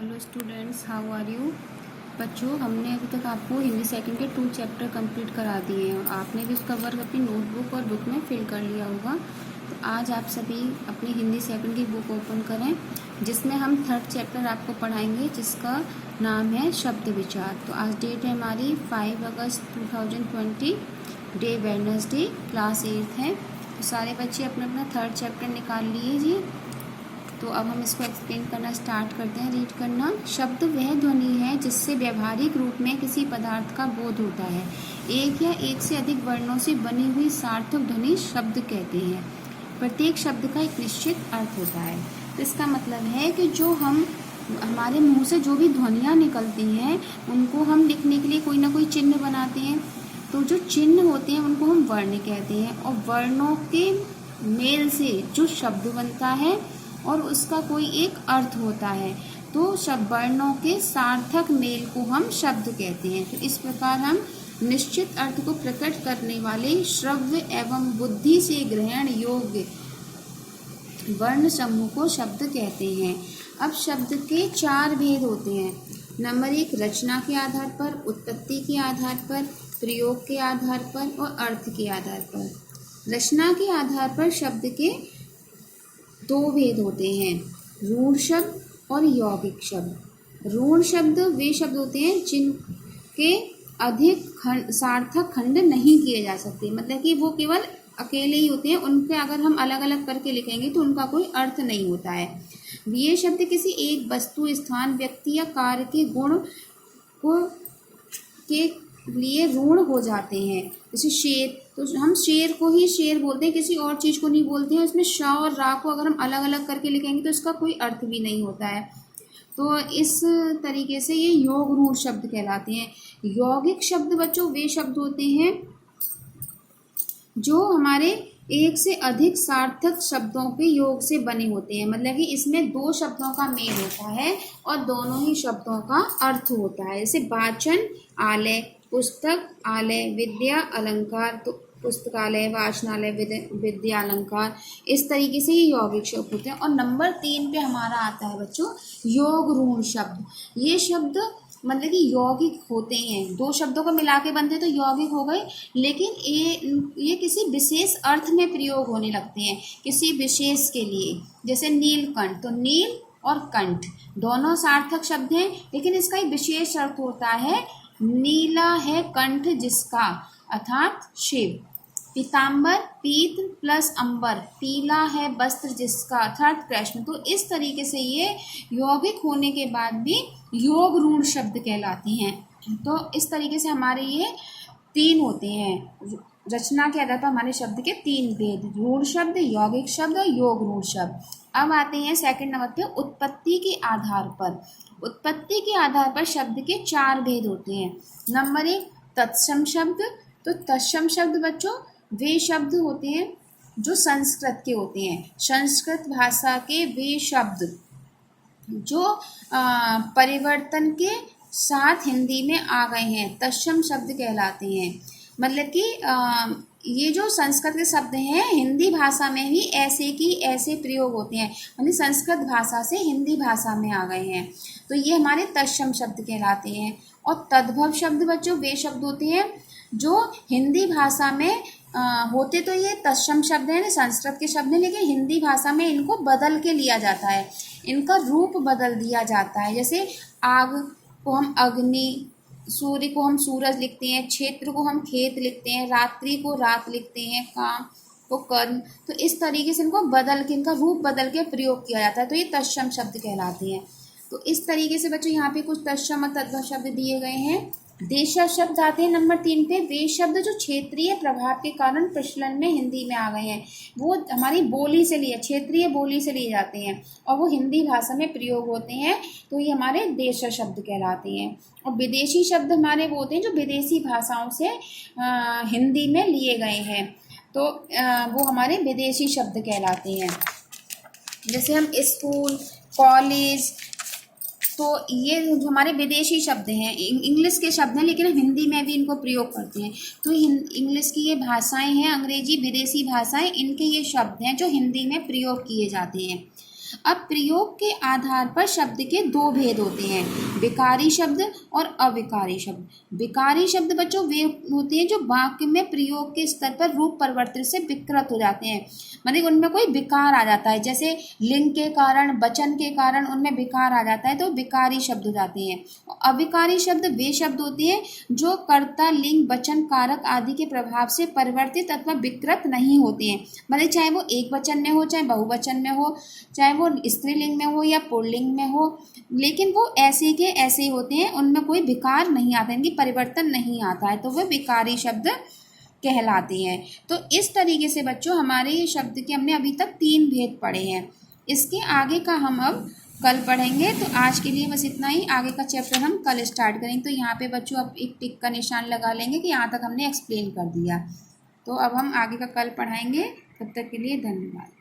Hello students, how are you. बच्चों, हमने अभी तक आपको हिंदी सेकंड के 2 चैप्टर कंप्लीट करा दिए हैं और आपने भी उसका वर्क अपनी नोटबुक और बुक में फिल कर लिया होगा। तो आज आप सभी अपनी हिंदी सेकंड की बुक ओपन करें, जिसमें हम 3rd चैप्टर आपको पढ़ाएंगे, जिसका नाम है शब्द विचार। तो आज डेट है हमारी 5 अगस्त 2020, डे वेडनेसडे, क्लास 8th है। तो सारे बच्चे अपना अपना 3rd चैप्टर निकाल लीजिए। तो अब हम इसको एक्सप्लेन करना स्टार्ट करते हैं। रीड करना। शब्द वह ध्वनि है जिससे व्यवहारिक रूप में किसी पदार्थ का बोध होता है। एक या एक से अधिक वर्णों से बनी हुई सार्थक ध्वनि शब्द कहते हैं। प्रत्येक शब्द का एक निश्चित अर्थ होता है। तो इसका मतलब है कि जो हमारे मुंह से जो भी ध्वनियाँ निकलती हैं, उनको हम लिखने के लिए कोई ना कोई चिन्ह बनाते हैं। तो जो चिन्ह होते हैं उनको हम वर्ण कहते हैं, और वर्णों के मेल से जो शब्द बनता है और उसका कोई एक अर्थ होता है, तो शब्द वर्णों के सार्थक मेल को हम शब्द कहते हैं। तो इस प्रकार हम निश्चित अर्थ को प्रकट करने वाले श्रव्य एवं बुद्धि से ग्रहण योग्य वर्ण समूह को शब्द कहते हैं। अब शब्द के 4 भेद होते हैं। नंबर 1, रचना के आधार पर, उत्पत्ति के आधार पर, प्रयोग के आधार पर और अर्थ के आधार पर। रचना के आधार पर शब्द के 2 भेद होते हैं, रूढ़ शब्द और यौगिक शब्द। रूढ़ शब्द वे शब्द होते हैं जिनके अधिक सार्थक खंड नहीं किए जा सकते, मतलब कि वो केवल अकेले ही होते हैं, उनके अगर हम अलग अलग करके लिखेंगे तो उनका कोई अर्थ नहीं होता है। ये शब्द किसी एक वस्तु, स्थान, व्यक्ति या कार्य के गुण को के लिए ऋण हो जाते हैं। जैसे शेर, तो हम शेर को ही शेर बोलते हैं, किसी और चीज़ को नहीं बोलते हैं। इसमें श और रा को अगर हम अलग अलग करके लिखेंगे तो इसका कोई अर्थ भी नहीं होता है। तो इस तरीके से ये योग रूढ़ शब्द कहलाते हैं। यौगिक शब्द बच्चों वे शब्द होते हैं जो हमारे एक से अधिक सार्थक शब्दों के योग से बने होते हैं, मतलब कि इसमें 2 शब्दों का मेल होता है और दोनों ही शब्दों का अर्थ होता है। जैसे वाचन, आलय, पुस्तक, आलय, विद्या, अलंकार, तो पुस्तकालय, वाचनालय, विद्या, अलंकार, इस तरीके से ये यौगिक शब्द होते हैं। और नंबर 3 पे हमारा आता है बच्चों योग रूढ़ शब्द। ये शब्द मतलब कि यौगिक होते हैं, 2 शब्दों को मिला के बनते तो यौगिक हो गए, लेकिन ये किसी विशेष अर्थ में प्रयोग होने लगते हैं, किसी विशेष के लिए। जैसे नीलकंठ, तो नील और कंठ दोनों सार्थक शब्द हैं, लेकिन इसका एक विशेष अर्थ होता है। नीला है कंठ जिसका, अर्थात शिव। पीताम्बर, पीत प्लस अंबर, पीला है वस्त्र जिसका, अर्थात कृष्ण। तो इस तरीके से ये यौगिक होने के बाद भी योग रूढ़ शब्द कहलाते हैं। तो इस तरीके से हमारे ये 3 होते हैं। रचना के आधार पर हमारे शब्द के 3 भेद, रूढ़ शब्द, यौगिक शब्द और योग रूढ़ शब्द। अब आते हैं सेकंड नंबर पे, उत्पत्ति के आधार पर। उत्पत्ति के आधार पर शब्द के 4 भेद होते हैं। नंबर 1, तत्सम शब्द। तो तत्सम शब्द बच्चों वे शब्द होते हैं जो संस्कृत के होते हैं। संस्कृत भाषा के वे शब्द जो परिवर्तन के साथ हिंदी में आ गए हैं, तत्सम शब्द कहलाते हैं। मतलब कि ये जो संस्कृत के शब्द हैं, हिंदी भाषा में भी ऐसे की ऐसे प्रयोग होते हैं, मतलब संस्कृत भाषा से हिंदी भाषा में आ गए हैं, तो ये हमारे तत्सम शब्द कहलाते हैं। और तद्भव शब्द बच्चों वे शब्द होते हैं जो हिंदी भाषा में होते तो ये तत्सम शब्द हैं, संस्कृत के शब्द हैं, लेकिन हिंदी भाषा में इनको बदल के लिया जाता है, इनका रूप बदल दिया जाता है। जैसे आग को हम अग्नि, सूर्य को हम सूरज लिखते हैं, क्षेत्र को हम खेत लिखते हैं, रात्रि को रात लिखते हैं, काम को कर्म। तो इस तरीके से इनको बदल के, इनका रूप बदल के प्रयोग किया जाता है, तो ये तत्सम शब्द कहलाते हैं। तो इस तरीके से बच्चों यहाँ पे कुछ तत्सम और तद्भव शब्द दिए गए हैं। देशज शब्द आते हैं नंबर 3 पे। वे शब्द जो क्षेत्रीय प्रभाव के कारण प्रचलन में हिंदी में आ गए हैं, वो हमारी बोली से लिए, क्षेत्रीय बोली से लिए जाते हैं और वो हिंदी भाषा में प्रयोग होते हैं, तो ये हमारे देशज शब्द कहलाते हैं। और विदेशी शब्द हमारे वो होते हैं जो विदेशी भाषाओं से हिंदी में लिए गए हैं, तो वो हमारे विदेशी शब्द कहलाते हैं। जैसे हम स्कूल, कॉलेज, तो ये जो हमारे विदेशी शब्द हैं, इंग्लिश के शब्द हैं, लेकिन हम हिंदी में भी इनको प्रयोग करते हैं। तो इंग्लिश की ये भाषाएं हैं, अंग्रेजी विदेशी भाषाएं, इनके ये शब्द हैं जो हिंदी में प्रयोग किए जाते हैं। अब प्रयोग के आधार पर शब्द के दो भेद होते हैं, विकारी शब्द और अविकारी शब्द। विकारी शब्द बच्चों वे होते हैं जो वाक्य में प्रयोग के स्तर पर रूप परिवर्तन से विकृत हो जाते हैं, मतलब उनमें कोई विकार आ जाता है, जैसे लिंग के कारण, वचन के कारण उनमें विकार आ जाता है तो विकारी शब्द हो जाते हैं। अविकारी शब्द वे शब्द होते हैं जो कर्ता, लिंग, वचन, कारक आदि के प्रभाव से परिवर्तित अथवा विकृत नहीं होते हैं, मतलब चाहे वो एक वचन में हो, चाहे बहुवचन में हो, चाहे वो स्त्रीलिंग में हो या पुल्लिंग में हो, लेकिन वो ऐसे के ऐसे ही होते हैं, उनमें कोई विकार नहीं आता, इनकी परिवर्तन नहीं आता है, तो वो विकारी शब्द कहलाते हैं। तो इस तरीके से बच्चों हमारे ये शब्द के हमने अभी तक 3 भेद पढ़े हैं। इसके आगे का हम अब कल पढ़ेंगे। तो आज के लिए बस इतना ही, आगे का चैप्टर हम कल स्टार्ट करेंगे। तो यहाँ पे बच्चों अब एक टिक का निशान लगा लेंगे कि यहाँ तक हमने एक्सप्लेन कर दिया। तो अब हम आगे का कल पढ़ाएंगे। तब तक के लिए धन्यवाद।